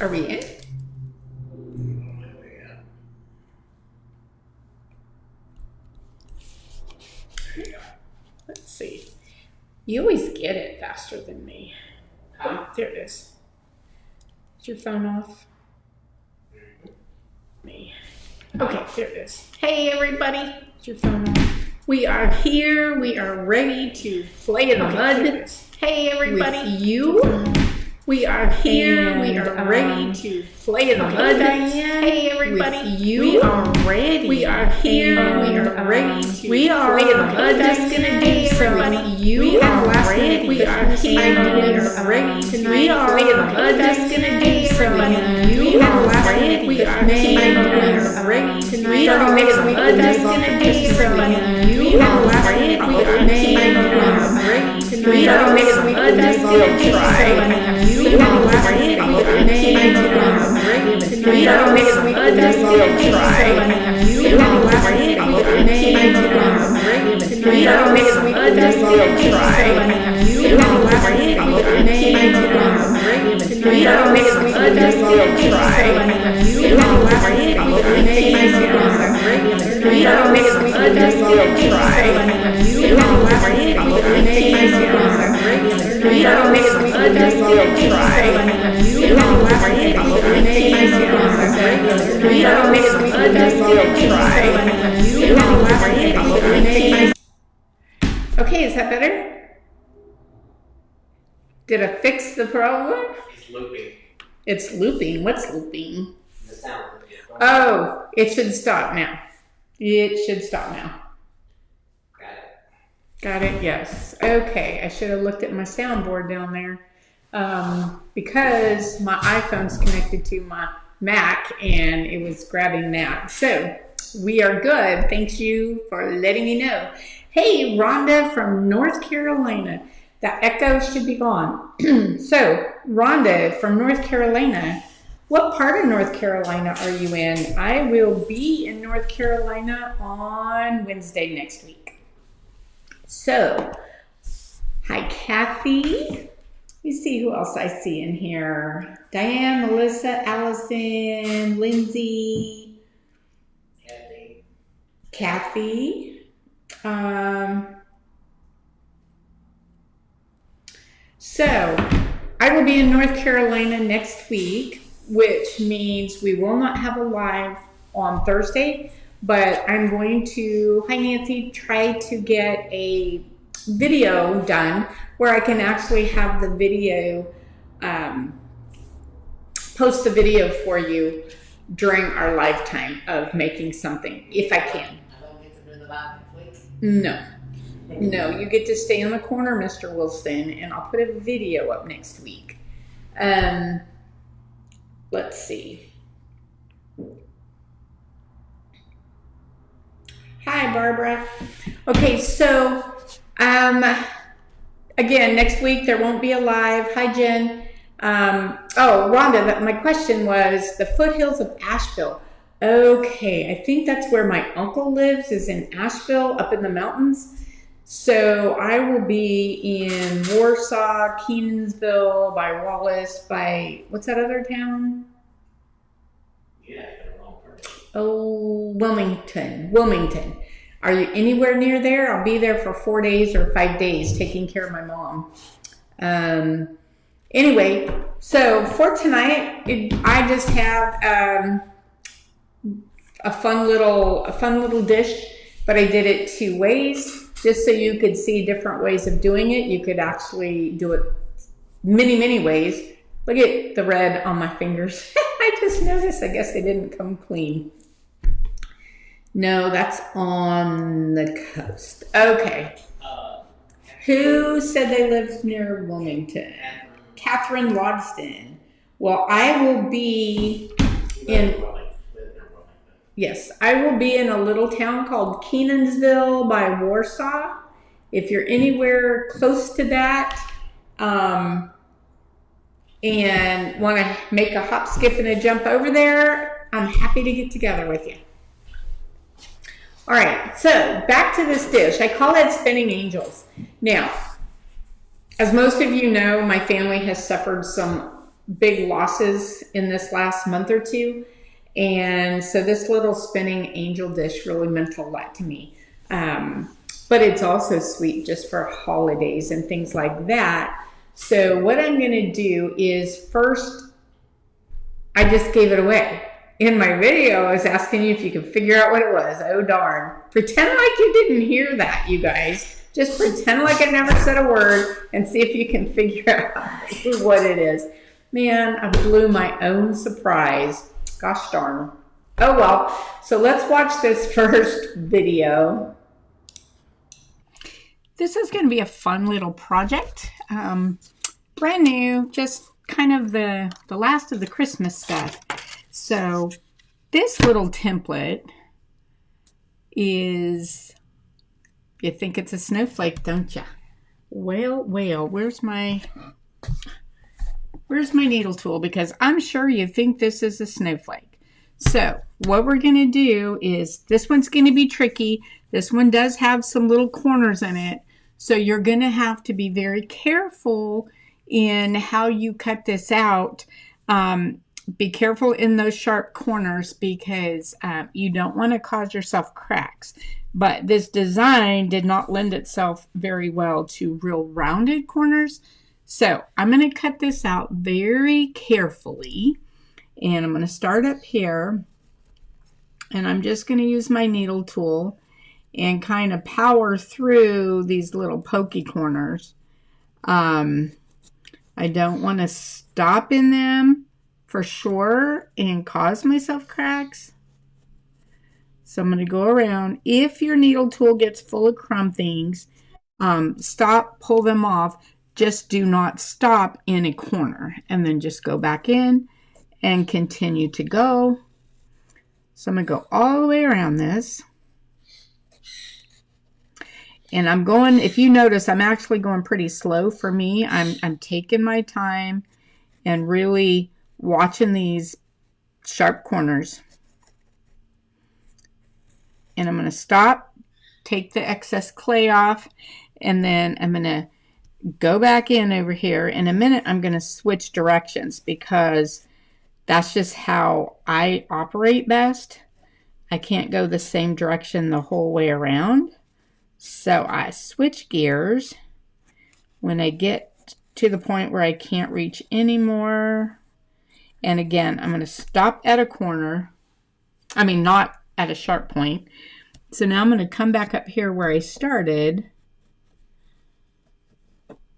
Are we in? Let's see. You always get it faster than me. Oh, there it is. Is your phone off? Me. Okay, there it is. Hey, everybody. Is your phone off? We are here. We are ready to play in the mud. Hey, everybody. With you. We are here. We are ready to play in the mud. Hey, everybody. With you. We are ready. We are here. We are ready to play in the mud. Just gonna do some. You are ready. We are here. We are ready to play in the mud. Just gonna do some. You are ready. We are here. We are ready to play in the mud. Just gonna do some. You are ready. We are here. We are ready to play in the mud. Just gonna do some. You are ready. We are here. We are ready to play in the mud. Just gonna try. You are ready. We are here. We are ready to play in the mud. Just gonna try. You are ready. We are here. We are ready to play in the mud. Just gonna try. You are ready. We are here. We are ready to play in the mud. Just gonna try. You are ready. We are here. We are ready to play in the mud. Just gonna try. You are ready. We are here. We are ready to play in the mud. Just gonna try. You are ready. We are here. Okay, is that better? Did I fix the problem? It's looping. It's looping. What's looping? The sound. Oh, it should stop now. It should stop now. Got it. Got it? Yes. Okay, I should have looked at my soundboard down there. Because my iPhone's connected to my Mac and it was grabbing that. So we are good. Thanks you for letting me know. Hey, Rhonda from North Carolina. That echo should be gone. So, Rhonda from North Carolina, what part of North Carolina are you in? I will be in North Carolina on Wednesday next week. So, hi, Kathy. Let me see who else I see in here. Diane, Melissa, Allison, Lindsay, Kathy. So, I will be in North Carolina next week, which means we will not have a live on Thursday, but I'm going to, hi Nancy, try to get a video done where I can actually have the video, post the video for you during our lifetime of making something, if I can. I don't get to do the live next week? No. No, you get to stay in the corner, Mr. Wilson, and I'll put a video up next week. Let's see. Hi, Barbara. Okay, so, again, next week there won't be a live. Hi, Jen. Oh, Rhonda, my question was the foothills of Asheville. Okay, I think that's where my uncle lives, is in Asheville, up in the mountains. So I will be in Warsaw, Kenansville, by Wallace, by, what's that other town? Yeah, the wrong person. Oh, Wilmington. Are you anywhere near there? I'll be there for 4 days or 5 days taking care of my mom. Anyway, so for tonight, I just have a fun little dish, but I did it 2 ways. Just so you could see different ways of doing it. You could actually do it many ways. Look at the red on my fingers. I just noticed, I guess they didn't come clean. No, that's on the coast. Okay. Who said they lived near Wilmington? Catherine Logston. Well, I will be in... Yes, I will be in a little town called Kenansville by Warsaw. If you're anywhere close to that and want to make a hop, skip, and a jump over there, I'm happy to get together with you. All right, so back to this dish. I call it spinning angels. Now, as most of you know, my family has suffered some big losses in this last month or two. And so this little spinning angel dish really meant a lot to me. But it's also sweet just for holidays and things like that. So what I'm going to do is first, I just gave it away. In my video, I was asking you if you could figure out what it was. Oh, darn. Pretend like you didn't hear that, you guys. Just pretend like I never said a word and see if you can figure out what it is. Man, I blew my own surprise. Gosh darn. Oh, well. So let's watch this first video. This is going to be a fun little project. Brand new, just kind of the last of the Christmas stuff. So this little template is, you think it's a snowflake, don't you? Well, where's my needle tool? Because I'm sure you think this is a snowflake. So what we're going to do is, this one's going to be tricky. This one does have some little corners in it. So you're going to have to be very careful in how you cut this out. Be careful in those sharp corners because you don't want to cause yourself cracks. But this design did not lend itself very well to real rounded corners. So I'm going to cut this out very carefully. And I'm going to start up here. And I'm just going to use my needle tool and kind of power through these little pokey corners. I don't want to stop in them for sure and cause myself cracks. So I'm going to go around. If your needle tool gets full of crumb things, stop, pull them off. Just do not stop in a corner, and then just go back in and continue to go. So I'm going to go all the way around this. And I'm going, if you notice, I'm actually going pretty slow for me. I'm taking my time and really watching these sharp corners. And I'm going to stop, take the excess clay off, and then I'm going to go back in over here. In a minute, I'm going to switch directions because that's just how I operate best. I can't go the same direction the whole way around. So I switch gears when I get to the point where I can't reach anymore. And again, I'm going to stop at a corner. I mean, not at a sharp point. So now I'm going to come back up here where I started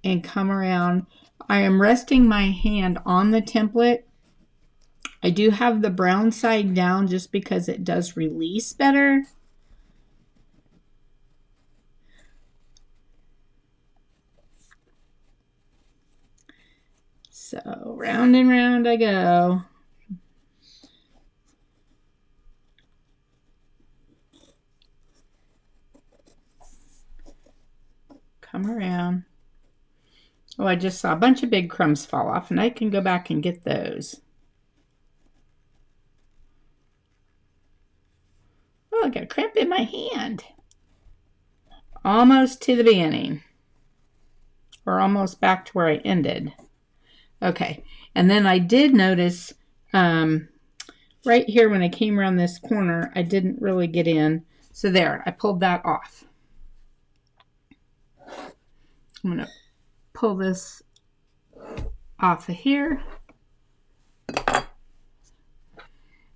and come around. I am resting my hand on the template. I do have the brown side down just because it does release better. So round and round I go. Come around. Oh, I just saw a bunch of big crumbs fall off, and I can go back and get those. Oh, I got a cramp in my hand. Almost to the beginning. Or almost back to where I ended. Okay, and then I did notice right here when I came around this corner, I didn't really get in. So there, I pulled that off. I'm going to pull this off of here. I'm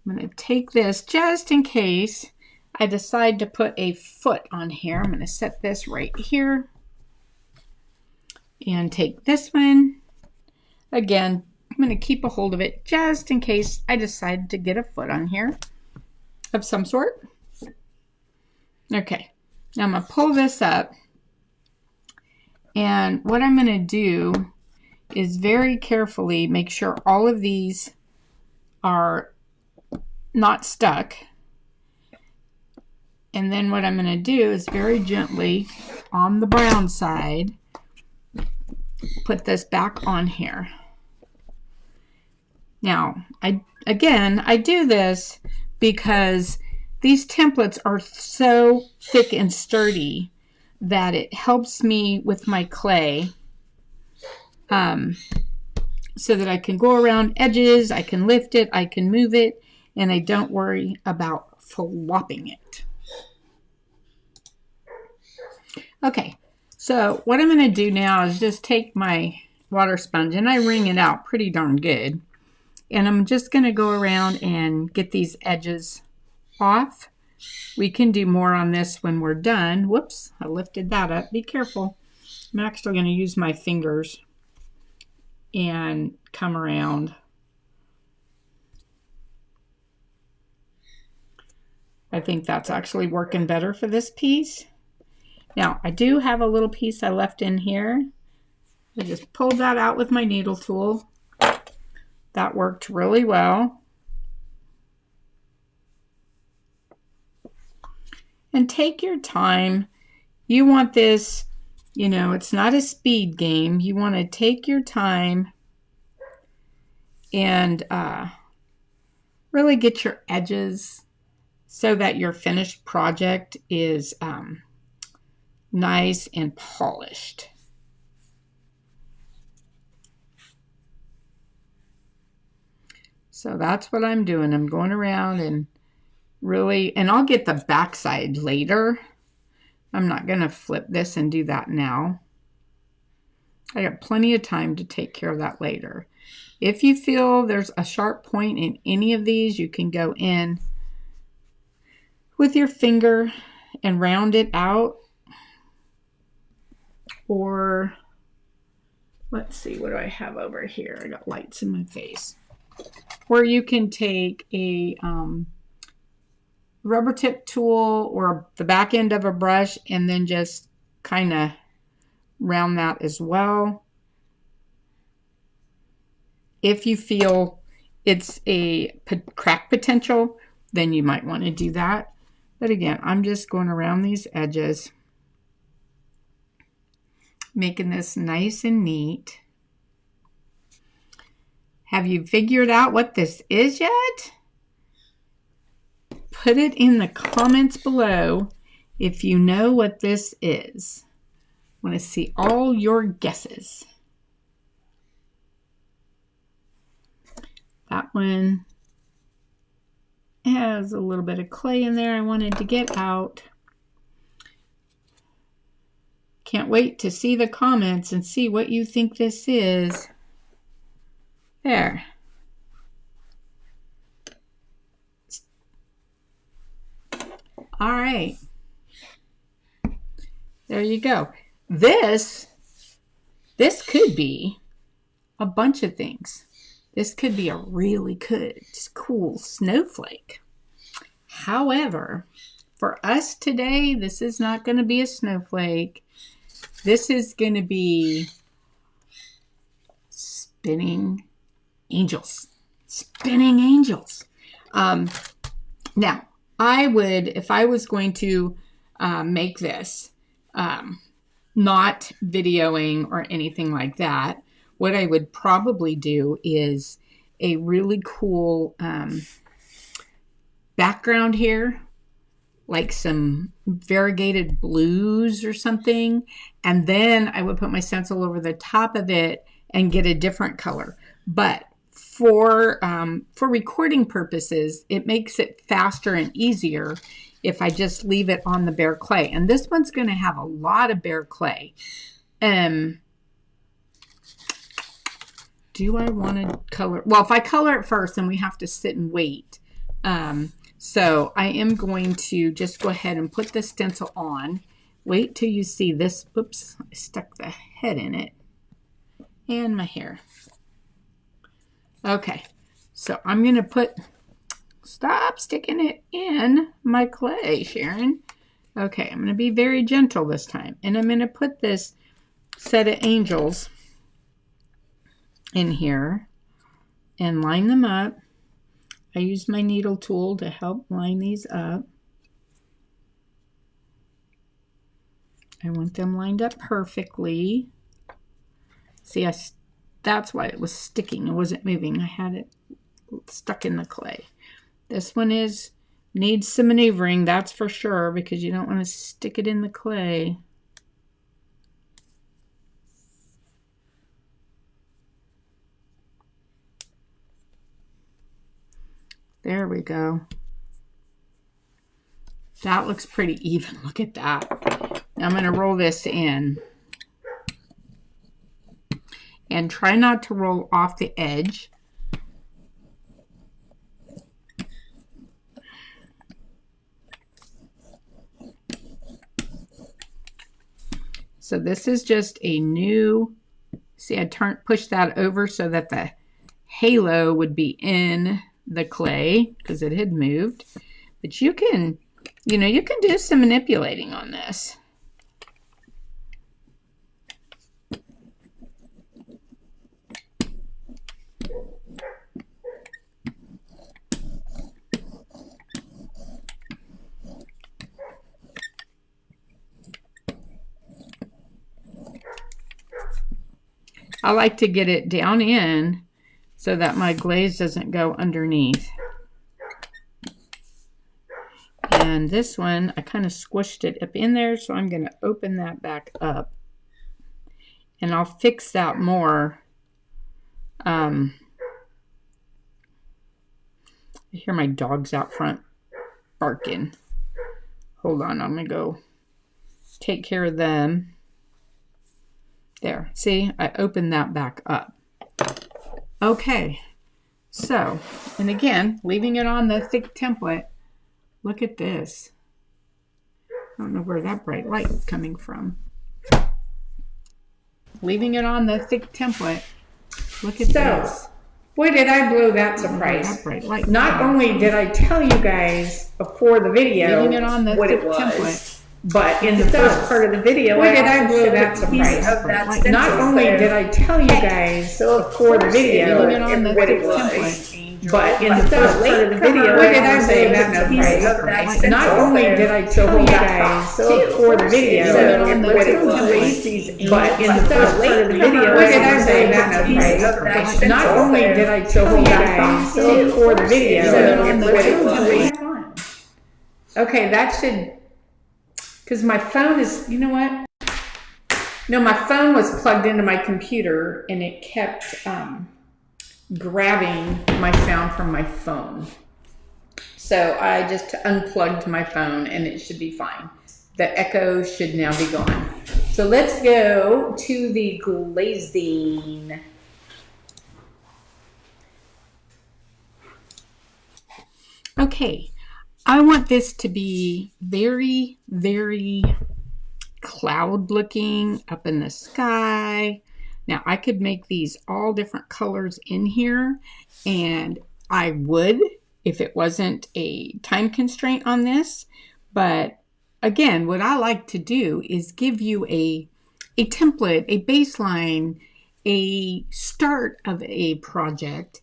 going to take this just in case I decide to put a foot on here. I'm going to set this right here and take this one. Again, I'm going to keep a hold of it just in case I decide to get a foot on here of some sort. Okay, now I'm going to pull this up. And what I'm going to do is very carefully make sure all of these are not stuck. And then what I'm going to do is very gently on the brown side, put this back on here. Now, I do this because these templates are so thick and sturdy that it helps me with my clay. so that I can go around edges, I can lift it, I can move it, and I don't worry about flopping it. Okay, so what I'm going to do now is just take my water sponge and I wring it out pretty darn good. And I'm just going to go around and get these edges off. We can do more on this when we're done. Whoops, I lifted that up. Be careful. I'm actually going to use my fingers and come around. I think that's actually working better for this piece. Now, I do have a little piece I left in here. I just pulled that out with my needle tool. That worked really well. And take your time. You want this, you know, it's not a speed game. You want to take your time and really get your edges so that your finished project is nice and polished. So that's what I'm doing. I'm going around and really, and I'll get the back side later. I'm not going to flip this and do that now. I got plenty of time to take care of that later. If you feel there's a sharp point in any of these, you can go in with your finger and round it out. Or, let's see, what do I have over here? I got lights in my face. Or you can take a rubber tip tool or the back end of a brush and then just kind of round that as well. If you feel it's a crack potential, then you might want to do that. But again, I'm just going around these edges, making this nice and neat. Have you figured out what this is yet? Put it in the comments below if you know what this is. I want to see all your guesses. That one has a little bit of clay in there I wanted to get out. Can't wait to see the comments and see what you think this is. There. All right. There you go. This could be a bunch of things. This could be a really good, cool snowflake. However, for us today, this is not going to be a snowflake. This is going to be spinning angels. Spinning angels. Now, I would, if I was going to make this, not videoing or anything like that, what I would probably do is a really cool background here, like some variegated blues or something, and then I would put my stencil over the top of it and get a different color. But for recording purposes, it makes it faster and easier if I just leave it on the bare clay. And this one's going to have a lot of bare clay. Do I want to color? Well, if I color it first, then we have to sit and wait. So I am going to just go ahead and put the stencil on. Wait till you see this. Oops, I stuck the head in it. And my hair. Okay, so I'm going to put, stop sticking it in my clay, Sharon. Okay, I'm going to be very gentle this time. And I'm going to put this set of angels in here and line them up. I use my needle tool to help line these up. I want them lined up perfectly. See, that's why it was sticking. It wasn't moving. I had it stuck in the clay. This one needs some maneuvering, that's for sure, because you don't want to stick it in the clay. There we go. That looks pretty even. Look at that. Now I'm going to roll this in. And try not to roll off the edge. So this is just a new, see, I pushed that over so that the halo would be in the clay because it had moved. But you can, you can do some manipulating on this. I like to get it down in so that my glaze doesn't go underneath. And this one, I kind of squished it up in there, so I'm going to open that back up. And I'll fix that more. I hear my dogs out front barking. Hold on, I'm going to go take care of them. There, see, I opened that back up. Okay, so, and again, leaving it on the thick template, look at this. I don't know where that bright light is coming from. Leaving it on the thick template, look at this. Boy, did I blow that surprise. That bright light. Not only did I tell you guys before the video Leaving it on the what thick it was, template. But in the first part of the video, Boy, did I also blow showed that a piece surprise. of that Not stencil. Not only there. did I tell you guys before the video Leaving it on the what it thick was, template. but in the first part of the video, Boy, did I also blow that that piece surprise. of that stencil. Not only did I tell you guys before the video what it was, but in the first part of the video, Boy, did I also blow that that piece of surprise. that stencil. Not only did I tell you guys before the video what it was. Okay, that should, because my phone is, you know what? No, my phone was plugged into my computer and it kept grabbing my sound from my phone. So I just unplugged my phone and it should be fine. The echo should now be gone. So let's go to the glazing. Okay, I want this to be very, very cloud looking up in the sky. Now I could make these all different colors in here, and I would if it wasn't a time constraint on this. But again, what I like to do is give you a template, a baseline, a start of a project,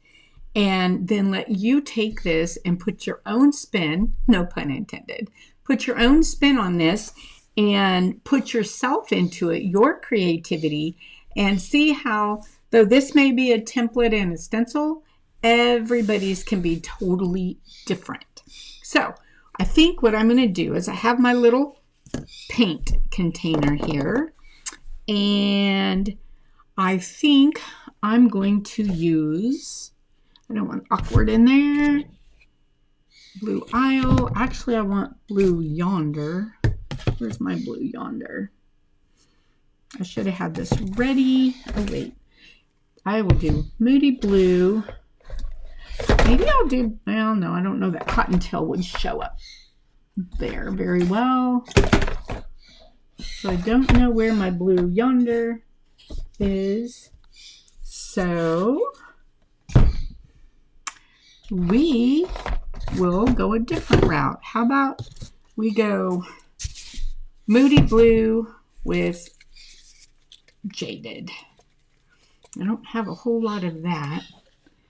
and then let you take this and put your own spin, no pun intended, put your own spin on this and put yourself into it, your creativity, and see how, though this may be a template and a stencil, everybody's can be totally different. So I think what I'm going to do is I have my little paint container here, and I think I'm going to use, I don't want awkward in there, blue isle. Actually, I want blue yonder. Where's my blue yonder? I should have had this ready. Oh, wait. I will do Moody Blue. Maybe I'll do, well, no, I don't know that cottontail would show up there very well. So I don't know where my blue yonder is. So we will go a different route. How about we go Moody Blue with Jaded. I don't have a whole lot of that.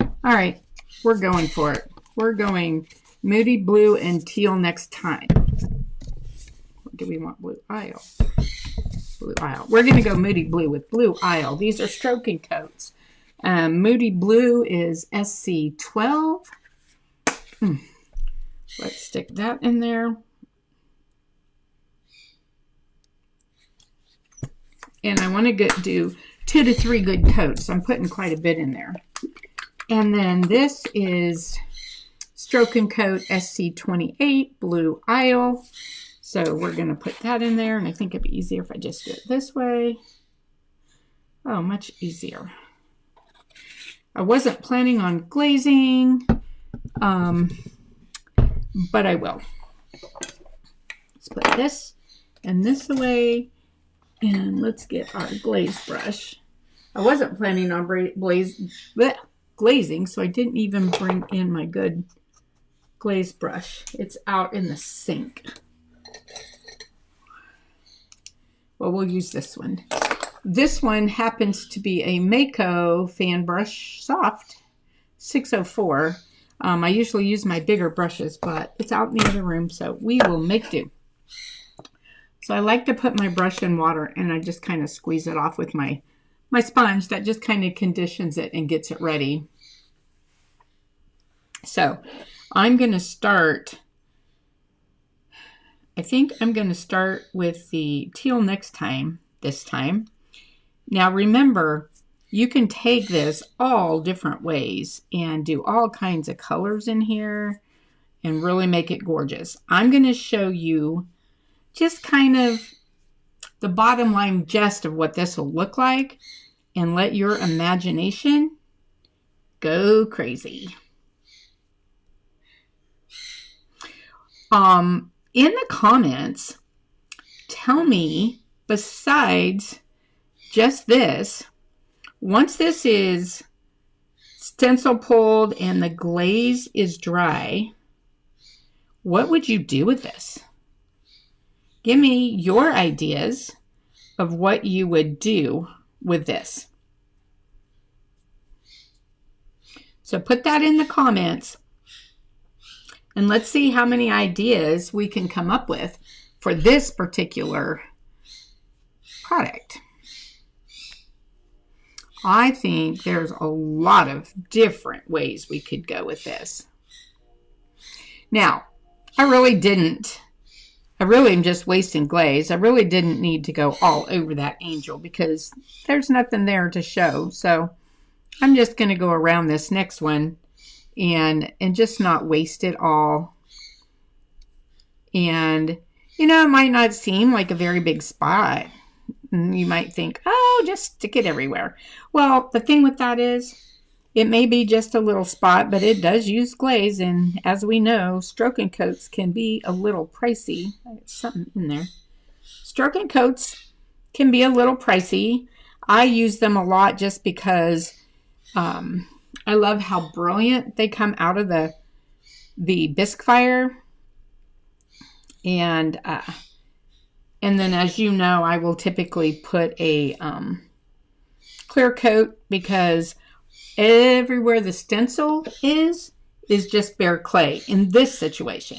All right, we're going for it. We're going Moody Blue and Teal next time. Or do we want Blue Isle? Blue Isle. We're going to go Moody Blue with Blue Isle. These are stroking coats. Moody Blue is SC12. Let's stick that in there. And I want to do 2 to 3 good coats. I'm putting quite a bit in there. And then this is Stroke and Coat SC28 Blue Isle. So we're going to put that in there, and I think it'd be easier if I just do it this way. Oh, much easier. I wasn't planning on glazing, but I will. Let's put this and this away, and let's get our glaze brush. I wasn't planning on glazing, so I didn't even bring in my good glaze brush. It's out in the sink. Well, we'll use this one. This one happens to be a Mako Fan Brush Soft 604. I usually use my bigger brushes, but it's out in the other room, so we will make do. So I like to put my brush in water, and I just kind of squeeze it off with my sponge. That just kind of conditions it and gets it ready. So I'm going to start, I think I'm going to start with the teal this time. Now remember, you can take this all different ways and do all kinds of colors in here and really make it gorgeous. I'm going to show you just kind of the bottom line gist of what this will look like, and let your imagination go crazy. In the comments, tell me, besides just this, once this is stencil pulled and the glaze is dry, what would you do with this? Give me your ideas of what you would do with this. So put that in the comments, and let's see how many ideas we can come up with for this particular product. I think there's a lot of different ways we could go with this. Now, I really am just wasting glaze. I really didn't need to go all over that angel because there's nothing there to show. So I'm just going to go around this next one and just not waste it all. And, you know, it might not seem like a very big spot. You might think, oh, just stick it everywhere. Well, the thing with that is, it may be just a little spot, but it does use glaze, and as we know, stroke and coats can be a little pricey. There's something in there. Stroke and coats can be a little pricey. I use them a lot just because I love how brilliant they come out of the bisque fire. And then, as you know, I will typically put a clear coat, because everywhere the stencil is just bare clay in this situation.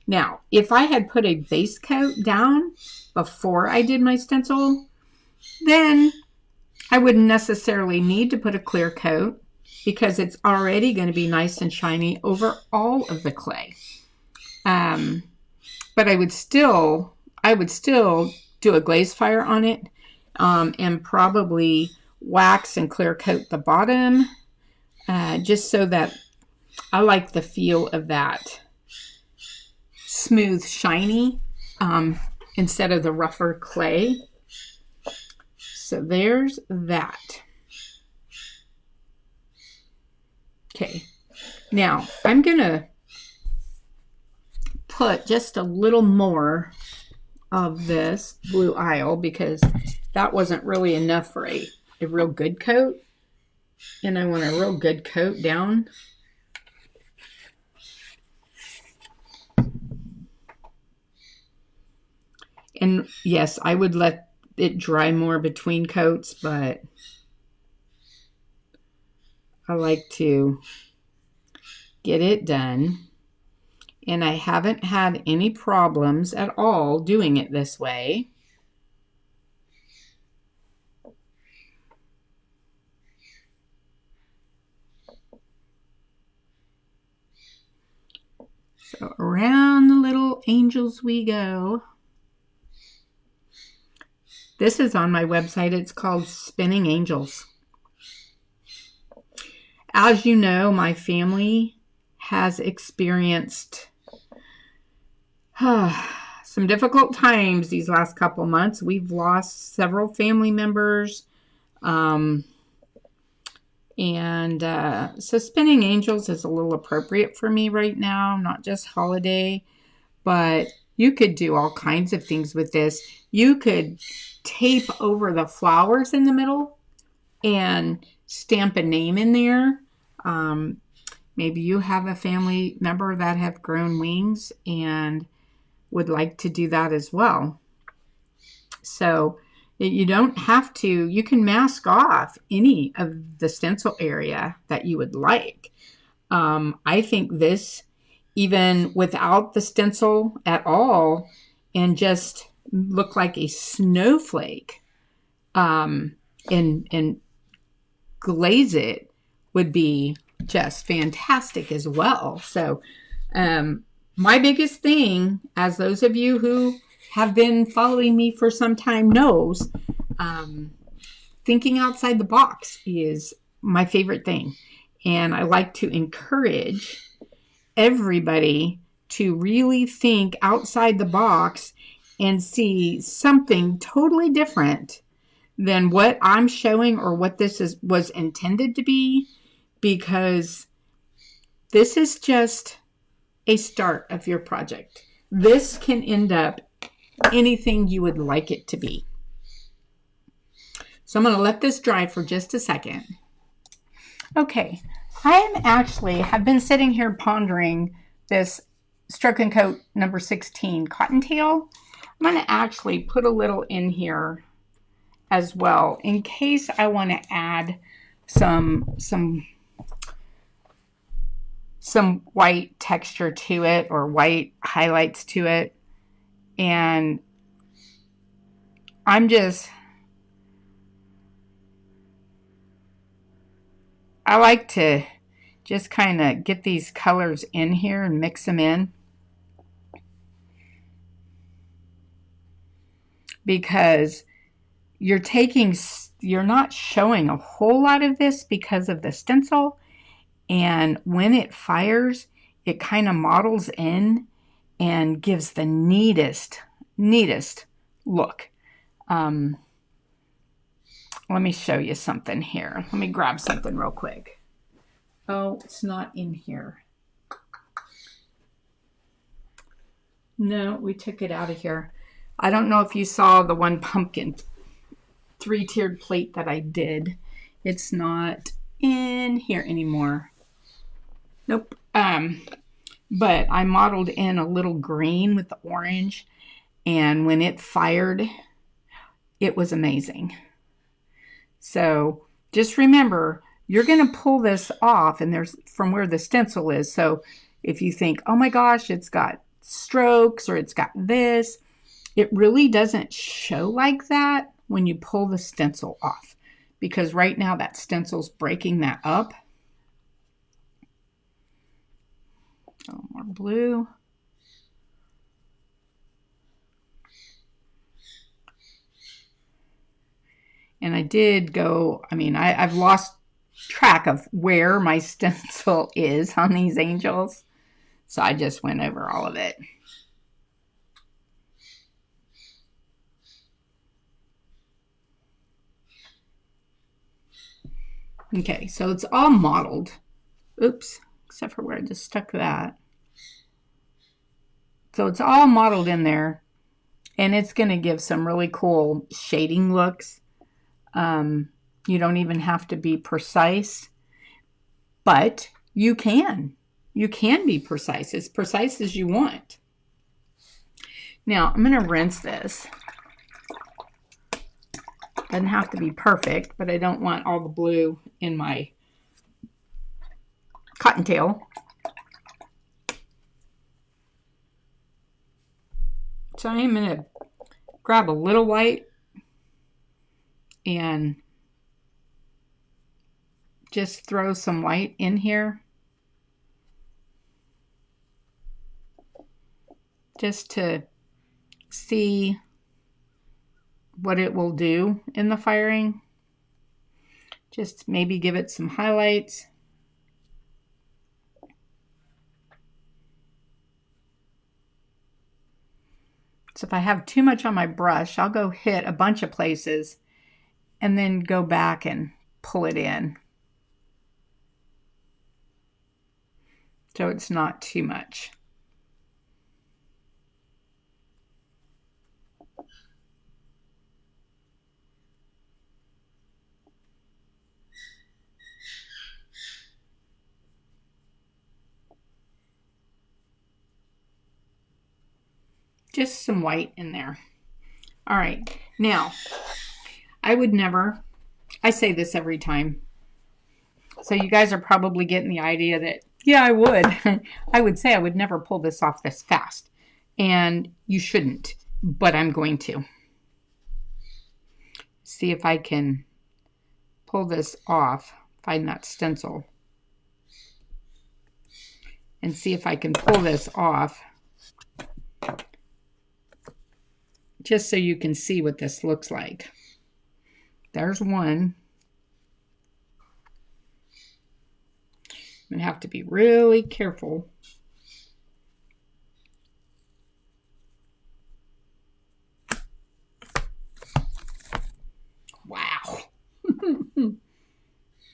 Now, if I had put a base coat down before I did my stencil, then I wouldn't necessarily need to put a clear coat, because it's already going to be nice and shiny over all of the clay. But I would still do a glaze fire on it, and probably wax and clear coat the bottom, just so that I like the feel of that smooth, shiny, instead of the rougher clay. So there's that. Okay, now I'm gonna put just a little more of this Blue Isle, because that wasn't really enough for a real good coat, and I want a real good coat down. And yes, I would let it dry more between coats, but I like to get it done. And I haven't had any problems at all doing it this way. So around the little angels we go. This is on my website. It's called Spinning Angels. As you know, my family has experienced some difficult times these last couple months. We've lost several family members. So Spinning Angels is a little appropriate for me right now, not just holiday, but you could do all kinds of things with this. You could tape over the flowers in the middle and stamp a name in there. Maybe you have a family member that have grown wings and would like to do that as well. So you don't have to, you can mask off any of the stencil area that you would like. I think this, even without the stencil at all, and just look like a snowflake, and glaze it, would be just fantastic as well. So my biggest thing, as those of you who have been following me for some time knows, thinking outside the box is my favorite thing. And I like to encourage everybody to really think outside the box and see something totally different than what I'm showing or what this was intended to be, because this is just a start of your project. This can end up anything you would like it to be. So I'm going to let this dry for just a second. Okay, have been sitting here pondering this Stroke and Coat number 16 Cottontail. I'm going to actually put a little in here as well in case I want to add some white texture to it or white highlights to it. And I like to just kind of get these colors in here and mix them in, because you're not showing a whole lot of this because of the stencil, and when it fires, it kind of models in and gives the neatest look. Let me show you something here. Let me grab something real quick. Oh, it's not in here. No, we took it out of here. I don't know if you saw the one pumpkin 3-tiered plate that I did. It's not in here anymore. Nope. But I modeled in a little green with the orange, and when it fired, it was amazing. So just remember, you're going to pull this off, and there's from where the stencil is. So if you think, oh my gosh, it's got strokes or it's got this, it really doesn't show like that when you pull the stencil off, because right now that stencil's breaking that up. A little more blue. And I did go, I've lost track of where my stencil is on these angels. So I just went over all of it. Okay, so it's all modeled. Oops, except for where I just stuck that. So it's all modeled in there, and it's going to give some really cool shading looks. You don't even have to be precise, but you can. You can be precise, as precise as you want. Now, I'm going to rinse this. Doesn't have to be perfect, but I don't want all the blue in my cottontail. So I'm going to grab a little white and just throw some white in here, just to see what it will do in the firing. Just maybe give it some highlights. So if I have too much on my brush, I'll go hit a bunch of places and then go back and pull it in. So it's not too much. Just some white in there. All right, now I would never, I say this every time, so you guys are probably getting the idea that, yeah, I would. I would say I would never pull this off this fast, and you shouldn't, but I'm going to. See if I can pull this off, find that stencil, and see if I can pull this off. Just so you can see what this looks like. There's one. I'm going to have to be really careful. Wow.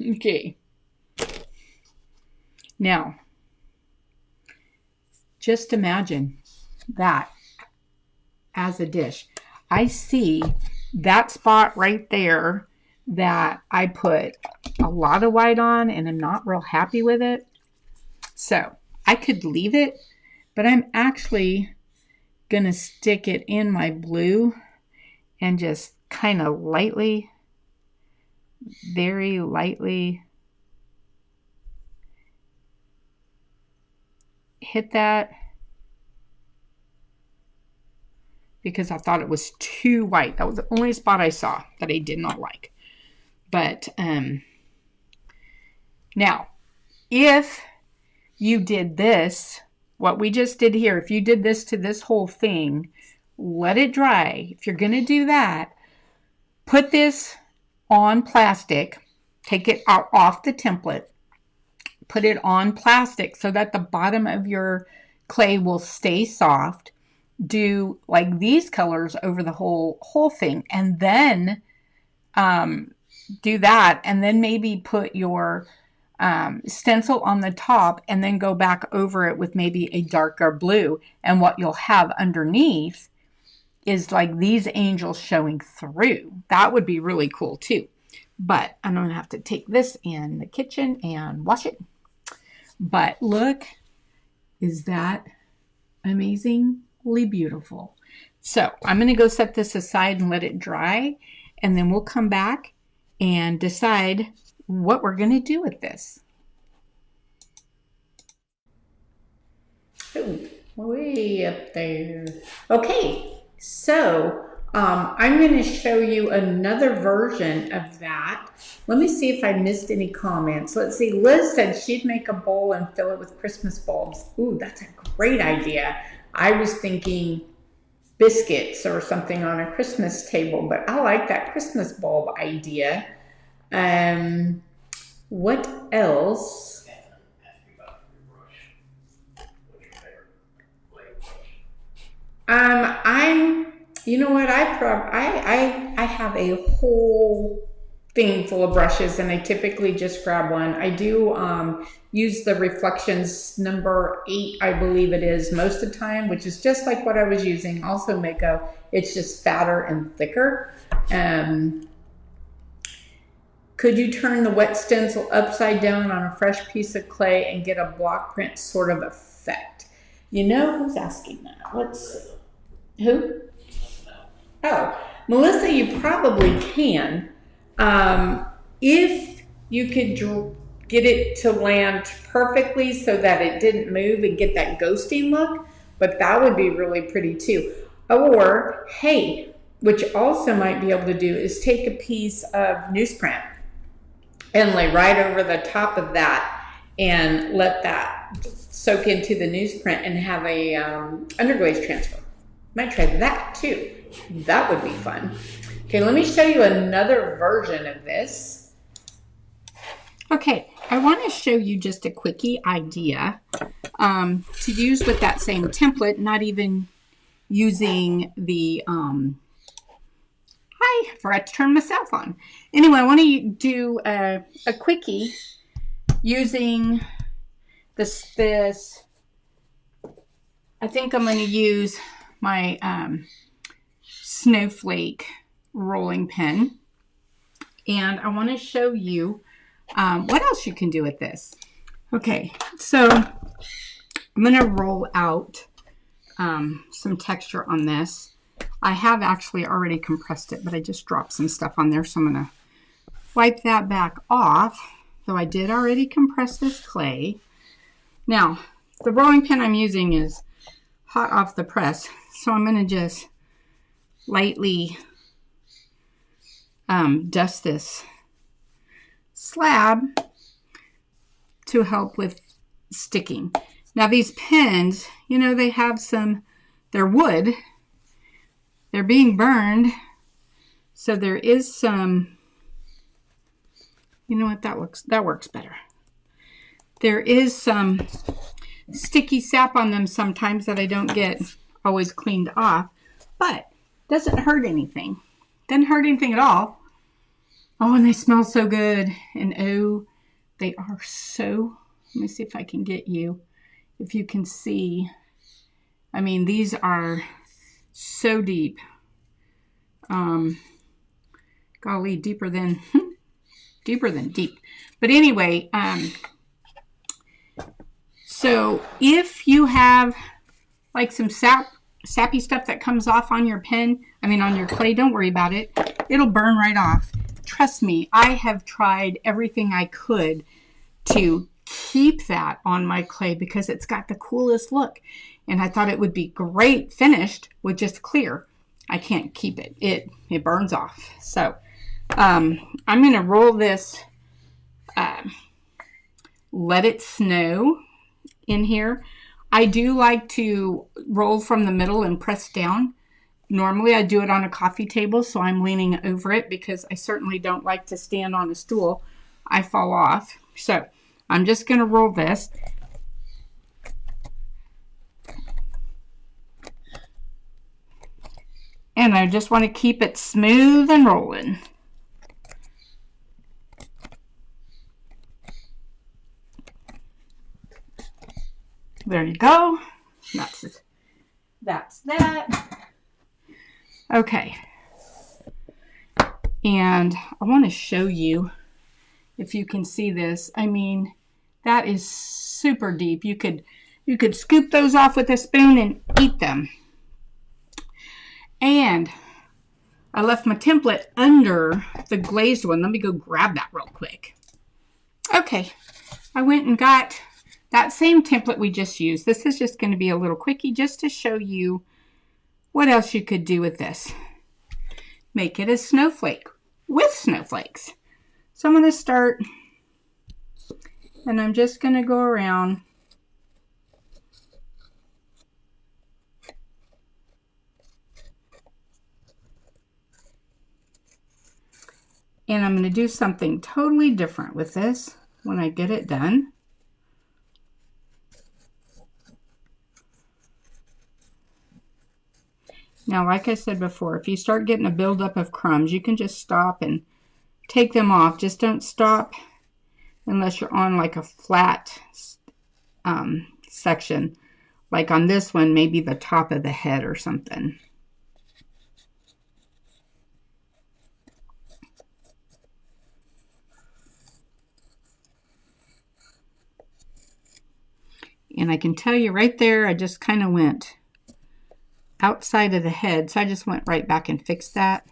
Okay. Now, just imagine that as a dish. I see that spot right there that I put a lot of white on and I'm not real happy with it. So I could leave it, but I'm actually gonna stick it in my blue and just kind of lightly, very lightly hit that, because I thought it was too white. That was the only spot I saw that I did not like. But now, if you did this, what we just did here, if you did this to this whole thing, let it dry. If you're going to do that, put this on plastic, take it out off the template, put it on plastic so that the bottom of your clay will stay soft. Do like these colors over the whole thing, and then do that, and then maybe put your stencil on the top and then go back over it with maybe a darker blue, and what you'll have underneath is like these angels showing through. That would be really cool too. But I'm gonna have to take this in the kitchen and wash it. But look, is that amazing? Beautiful. So I'm going to go set this aside and let it dry, and then we'll come back and decide what we're going to do with this. Oh, way up there. Okay, so I'm going to show you another version of that. Let me see if I missed any comments. Let's see. Liz said she'd make a bowl and fill it with Christmas bulbs. Ooh, that's a great idea. I was thinking biscuits or something on a Christmas table, but I like that Christmas bulb idea. What else? You know what? I have a whole thing full of brushes, and I typically just grab one. I do use the Reflections number 8, I believe it is, most of the time, which is just like what I was using. Also Mako, it's just fatter and thicker. Could you turn the wet stencil upside down on a fresh piece of clay and get a block print sort of effect? You know, who's asking that? Let's see. Who? Oh, Melissa, you probably can. If you could get it to land perfectly so that it didn't move and get that ghosting look, but that would be really pretty too. Or, hey, which also might be able to do is take a piece of newsprint and lay right over the top of that and let that soak into the newsprint and have a underglaze transfer. Might try that too. That would be fun. Okay, let me show you another version of this. Okay, I want to show you just a quickie idea to use with that same template, not even using the, I forgot to turn my cell phone. Anyway, I want to do a quickie using this, I think I'm going to use my Snowflake rolling pen. And I want to show you what else you can do with this. Okay, so I'm going to roll out some texture on this. I have actually already compressed it, but I just dropped some stuff on there, so I'm going to wipe that back off. Though I did already compress this clay. Now, the rolling pin I'm using is hot off the press, so I'm going to just lightly dust this slab to help with sticking. Now these pens, you know, they have they're wood. They're being burned. So there is some, you know what, that works better. There is some sticky sap on them sometimes that I don't get always cleaned off, but doesn't hurt anything. Doesn't hurt anything at all. Oh, and they smell so good. And oh, they are so, let me see if I can get you, if you can see. I mean, these are so deep. Golly, deeper than deep. But anyway, so if you have like some sappy stuff that comes off on your pen, on your clay, don't worry about it. It'll burn right off. Trust me, I have tried everything I could to keep that on my clay because it's got the coolest look. And I thought it would be great finished with just clear. I can't keep it. It burns off. So I'm going to roll this, Let It Snow in here. I do like to roll from the middle and press down. Normally I do it on a coffee table, so I'm leaning over it because I certainly don't like to stand on a stool. I fall off. So I'm just going to roll this. And I just want to keep it smooth and rolling. There you go. That's that. Okay. And I want to show you if you can see this. That is super deep. You could scoop those off with a spoon and eat them. And I left my template under the glazed one. Let me go grab that real quick. Okay. I went and got that same template we just used. This is just going to be a little quickie just to show you what else you could do with this. Make it a snowflake with snowflakes. So I'm going to start, and I'm just going to go around. And I'm going to do something totally different with this when I get it done. Now, like I said before, if you start getting a buildup of crumbs, you can just stop and take them off. Just don't stop unless you're on like a flat section. Like on this one, maybe the top of the head or something. And I can tell you right there, I just kind of went outside of the head, so I just went right back and fixed that.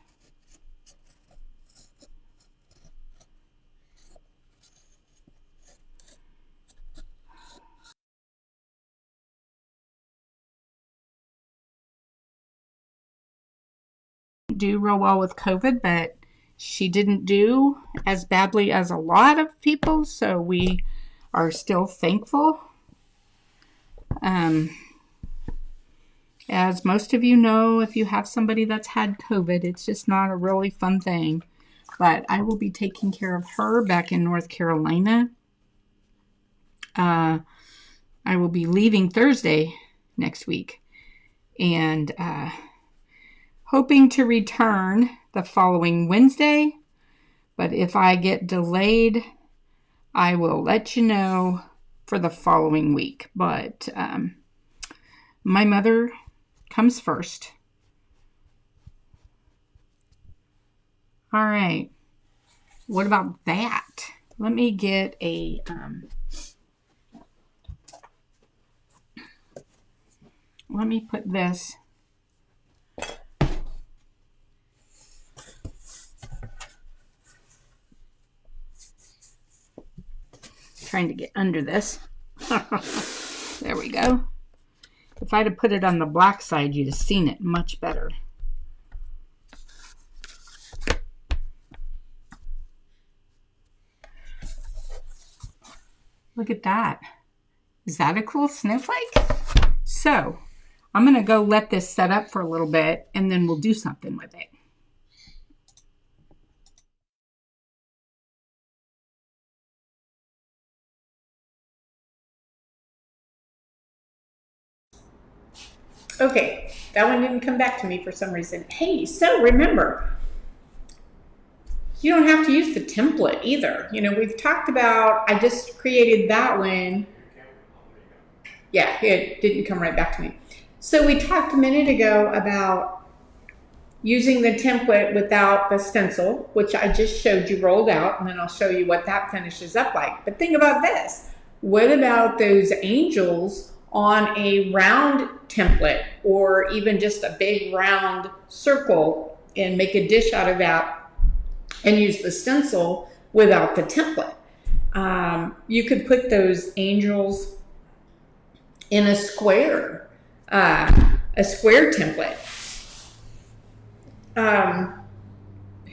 Do real well with COVID, but she didn't do as badly as a lot of people, so we are still thankful. As most of you know, if you have somebody that's had COVID, it's just not a really fun thing. But I will be taking care of her back in North Carolina. I will be leaving Thursday next week. and hoping to return the following Wednesday. But if I get delayed, I will let you know for the following week. But my mother comes first. All right. What about that? Let me get a let me put this trying to get under this. There we go. If I'd have put it on the black side, you'd have seen it much better. Look at that. Is that a cool snowflake? So, I'm going to go let this set up for a little bit, and then we'll do something with it. Okay, that one didn't come back to me for some reason. Hey, so remember, you don't have to use the template either. You know, we've talked about, I just created that one. Yeah, it didn't come right back to me. So we talked a minute ago about using the template without the stencil, which I just showed you rolled out, and then I'll show you what that finishes up like. But think about this. What about those angels on a round template, or even just a big round circle, and make a dish out of that and use the stencil without the template? You could put those angels in a square template.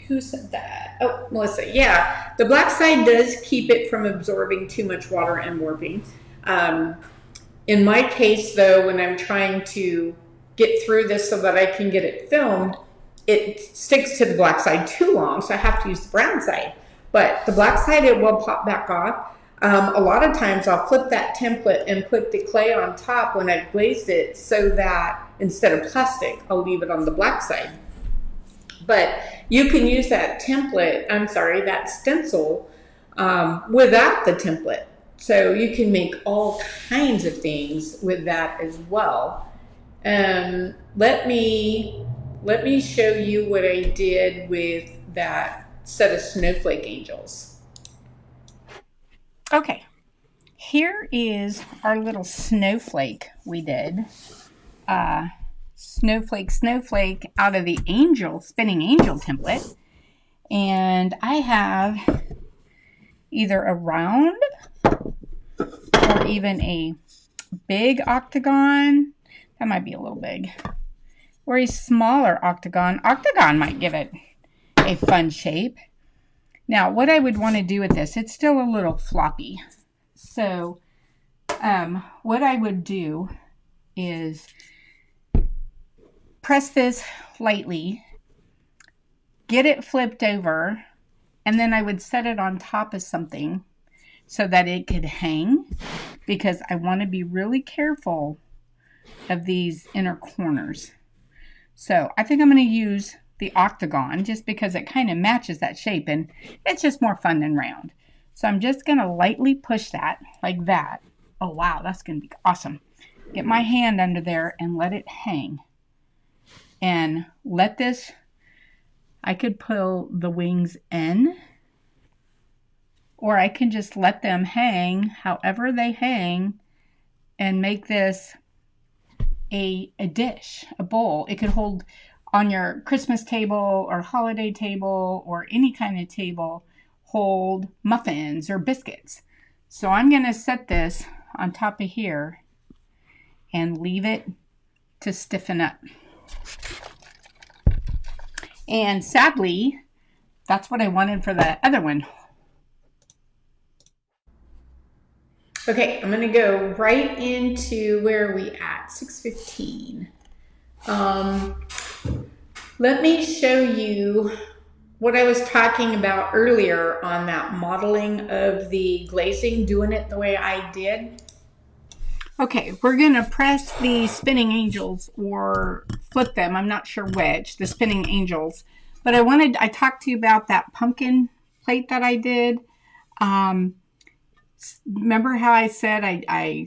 Who said that? Oh, Melissa. Yeah, the black side does keep it from absorbing too much water and warping. In my case, though, when I'm trying to get through this so that I can get it filmed, it sticks to the black side too long, so I have to use the brown side. But the black side, it will pop back off. A lot of times I'll flip that template and put the clay on top when I've glazed it, so that instead of plastic, I'll leave it on the black side. But you can use that template, that stencil without the template. So you can make all kinds of things with that as well. Let me show you what I did with that set of snowflake angels. Okay, here is our little snowflake we did. Snowflake out of the spinning angel template. And I have either a round or even a big octagon. That might be a little big. Or a smaller octagon. Octagon might give it a fun shape. Now, what I would want to do with this, it's still a little floppy. So, what I would do is press this lightly, get it flipped over, and then I would set it on top of something so that it could hang, because I want to be really careful of these inner corners. So I think I'm going to use the octagon just because it kind of matches that shape, and it's just more fun than round. So I'm just going to lightly push that like that. Oh wow, that's going to be awesome. Get my hand under there and let it hang. And let this, I could pull the wings in, or I can just let them hang however they hang and make this a dish, a bowl. It could hold on your Christmas table or holiday table or any kind of table, hold muffins or biscuits. So I'm going to set this on top of here and leave it to stiffen up. And sadly, that's what I wanted for the other one. Okay, I'm going to go right into, where are we at? 6:15. Let me show you what I was talking about earlier on that modeling of the glazing, doing it the way I did. Okay, we're gonna press the spinning angels or flip them. I'm not sure which, the spinning angels. But I talked to you about that pumpkin plate that I did. Remember how I said I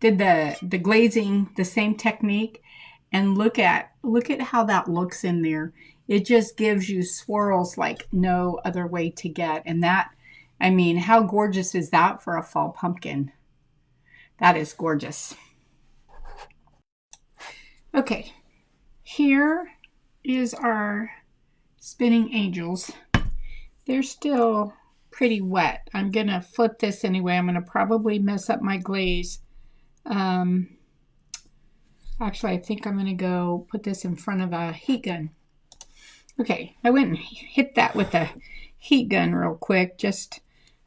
did the glazing, the same technique? And look at how that looks in there. It just gives you swirls like no other way to get. And that, I mean, how gorgeous is that for a fall pumpkin? That is gorgeous. Okay, here is our spinning angels. They're still pretty wet. I'm gonna flip this anyway. I'm gonna probably mess up my glaze. Actually, I think I'm gonna go put this in front of a heat gun. Okay, I went and hit that with a heat gun real quick. Just,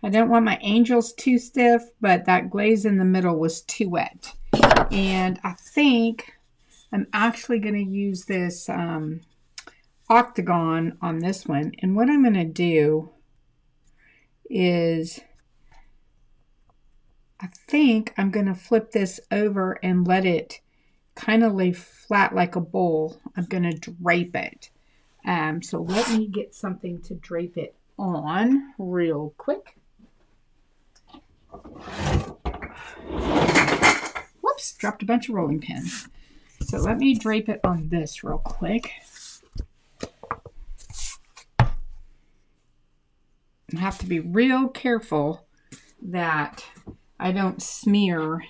I don't want my angels too stiff, but that glaze in the middle was too wet. And I think I'm actually going to use this octagon on this one. And what I'm going to do is, I think I'm going to flip this over and let it kind of lay flat like a bowl. I'm going to drape it. So let me get something to drape it on real quick. Whoops, dropped a bunch of rolling pins. So let me drape it on this real quick. I have to be real careful that I don't smear.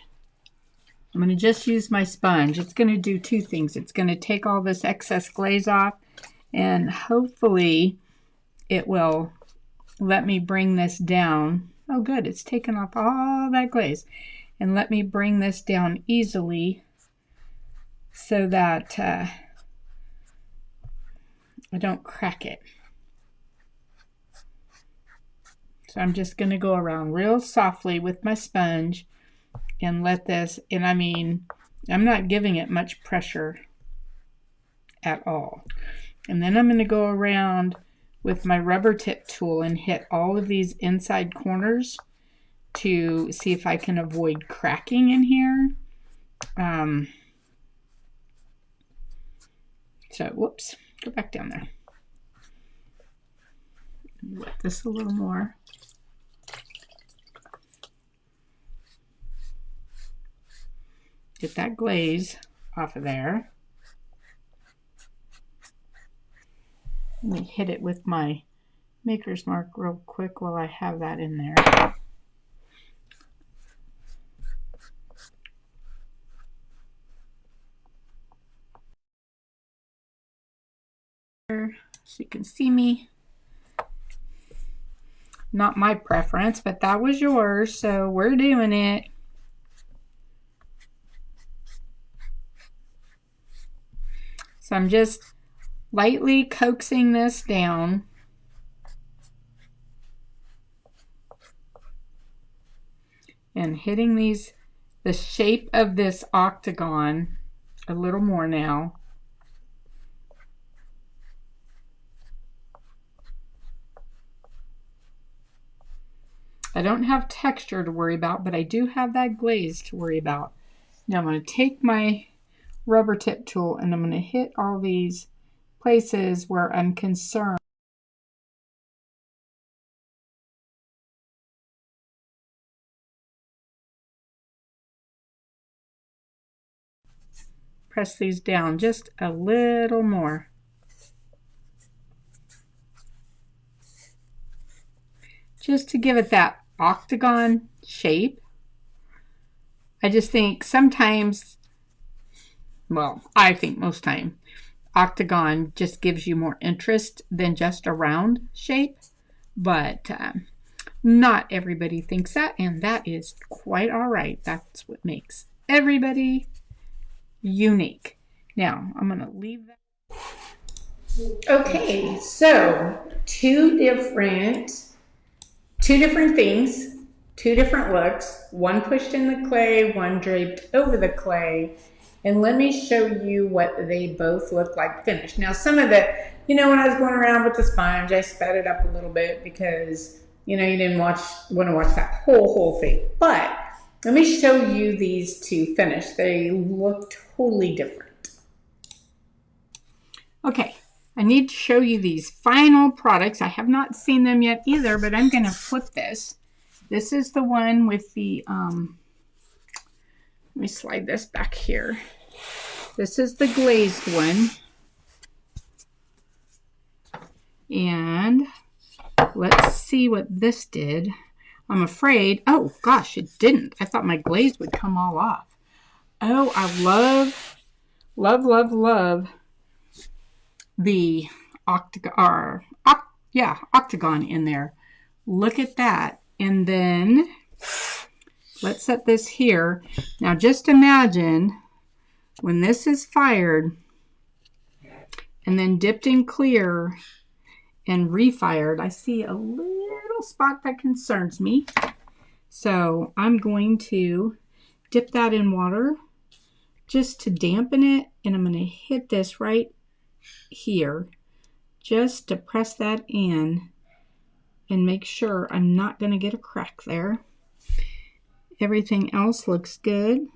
I'm going to just use my sponge. It's going to do two things. It's going to take all this excess glaze off, and hopefully it will let me bring this down. Oh good, it's taken off all that glaze. And let me bring this down easily so that I don't crack it. So I'm just going to go around real softly with my sponge and let this, and I mean, I'm not giving it much pressure at all. And then I'm going to go around with my rubber tip tool and hit all of these inside corners to see if I can avoid cracking in here. So, whoops, go back down there. Wet this a little more. Get that glaze off of there. Let me hit it with my maker's mark real quick while I have that in there. So you can see me. Not my preference, but that was yours, so we're doing it. So I'm just lightly coaxing this down. And hitting the shape of this octagon a little more now. I don't have texture to worry about, but I do have that glaze to worry about. Now I'm going to take my rubber tip tool and I'm going to hit all these places where I'm concerned. Press these down just a little more. Just to give it that octagon shape. I just think sometimes, well, I think most time, octagon just gives you more interest than just a round shape. But not everybody thinks that, and that is quite all right. That's what makes everybody unique. Now, I'm going to leave that. Okay, so two different things, two different looks, one pushed in the clay, one draped over the clay. And let me show you what they both look like finished. Now some of the, when I was going around with the sponge, I sped it up a little bit because, you didn't want to watch that whole thing. But let me show you these two finished. They look totally different. Okay, I need to show you these final products. I have not seen them yet either, but I'm going to flip this. This is the one with the, let me slide this back here. This is the glazed one. And let's see what this did. I'm afraid, oh gosh, it didn't. I thought my glaze would come all off. Oh, I love the octagon in there. Look at that. And then let's set this here. Now just imagine when this is fired and then dipped in clear and refired, I see a little spot that concerns me. So I'm going to dip that in water just to dampen it, and I'm going to hit this right here just to press that in and make sure I'm not going to get a crack there. Everything else looks good.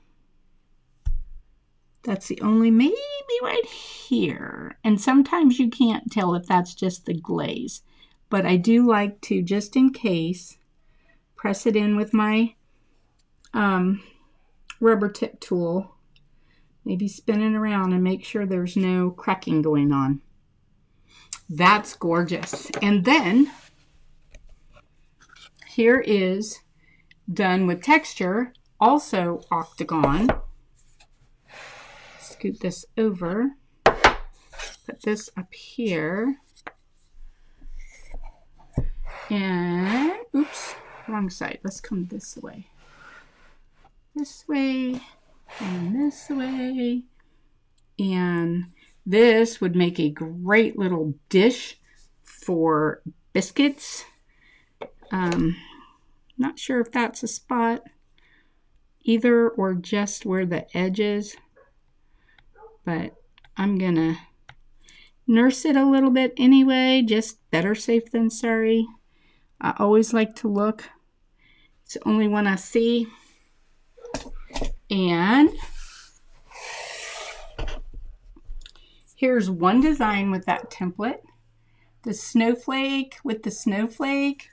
That's the only maybe right here. And sometimes you can't tell if that's just the glaze. But I do like to, just in case, press it in with my rubber tip tool. Maybe spin it around and make sure there's no cracking going on. That's gorgeous. And then, here is done with texture, also octagon. Scoot this over, put this up here, and oops, wrong side. Let's come this way, and this way, and this would make a great little dish for biscuits. Not sure if that's a spot either or just where the edge is. But I'm going to nurse it a little bit anyway, just better safe than sorry. I always like to look. It's the only one I see. And here's one design with that template. The snowflake with the snowflake.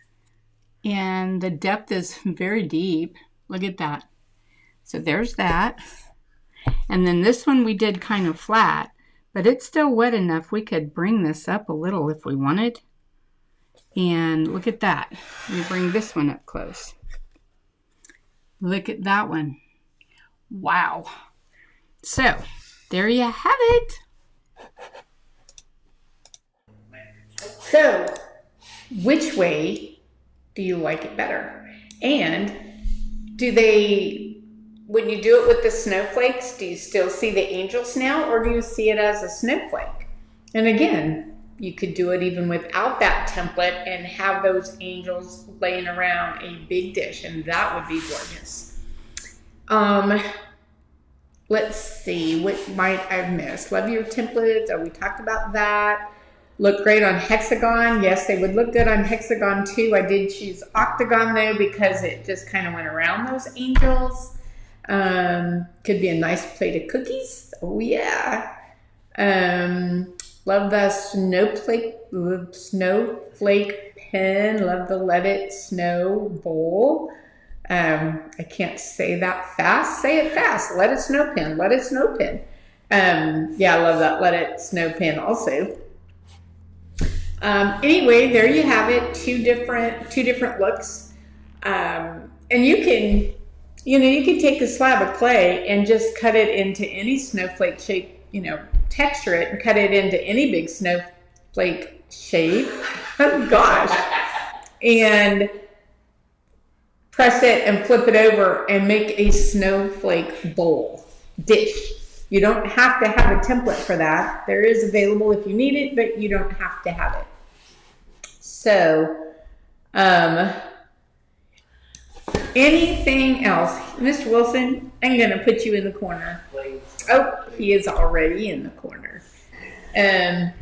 And the depth is very deep. Look at that. So there's that. And then this one we did kind of flat, but it's still wet enough we could bring this up a little if we wanted. And look at that. Let me bring this one up close. Look at that one. Wow. So, there you have it. So, which way do you like it better? And when you do it with the snowflakes, do you still see the angels now, or do you see it as a snowflake? And again, you could do it even without that template and have those angels laying around a big dish, and that would be gorgeous. Let's see, what might I miss? Love your templates. Oh, we talked about that. Look great on hexagon. Yes, they would look good on hexagon too. I did choose octagon though because it just kind of went around those angels. Could be a nice plate of cookies. Oh yeah. Love the snowflake pen. Love the Let It Snow bowl. I can't say that fast. Say it fast. Let it snow pen. Let it snow pen. Yeah, I love that Let It Snow pen also. Anyway, there you have it. Two different looks. And you can take a slab of clay and just cut it into any snowflake shape, texture it and cut it into any big snowflake shape. Oh gosh. And press it and flip it over and make a snowflake bowl dish. You don't have to have a template for that. There is available if you need it, but you don't have to have it. So, anything else? Mr. Wilson, I'm going to put you in the corner. Oh, he is already in the corner. Any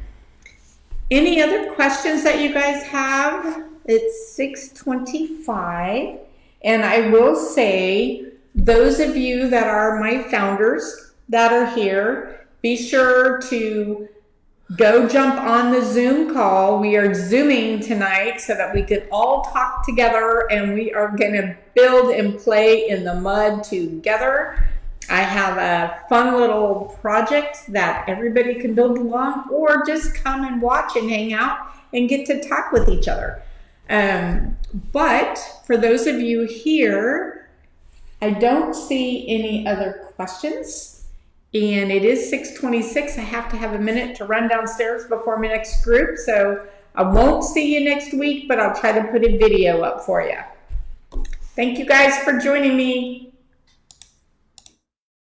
other questions that you guys have? It's 6:25. And I will say, those of you that are my founders that are here, be sure to go jump on the Zoom call. We are Zooming tonight so that we can all talk together, and we are going to build and play in the mud together. I have a fun little project that everybody can build along, or just come and watch and hang out and get to talk with each other. But for those of you here, I don't see any other questions. And it is 6:26. I have to have a minute to run downstairs before my next group. So I won't see you next week, but I'll try to put a video up for you. Thank you guys for joining me.